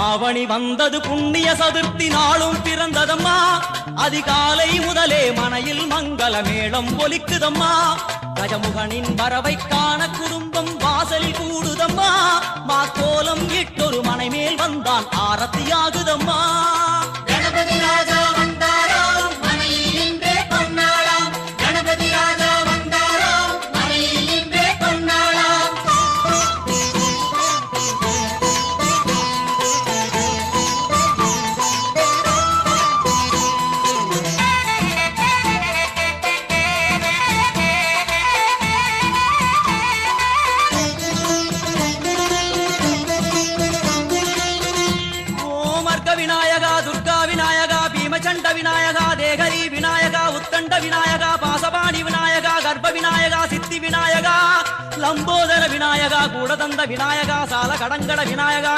ஆவணி வந்தது புண்ணிய சதுர்த்தி நாளும் பிறந்ததம்மா அதிகாலை முதலே மனையில் மங்கள மேளம் ஒலிக்குதம்மா கஜமுகனின் வரவை காண குடும்பம் வாசலில் கூடுதம்மா மாக்கோலம் இட்டொரு மனை மேல் வந்தான் ஆரத்தியாகுதம்மா கணபதி ராஜா வந்தாராம் மனையில் இன்றே பொன்னாளாம் கணபதி ராஜா வந்தாராம் மனையில் இன்றே பொன்னாளாம் விநாயகா துர்கா விநாயகா பீமச்சண்ட விநாயகா தேகரி விநாயகா உத்தண்ட விநாயகா பாசபாணி விநாயகா கர்ப்ப விநாயகா சித்தி விநாயகா லம்போதர விநாயகா கூடதந்த விநாயகா சால கடங்கட விநாயகா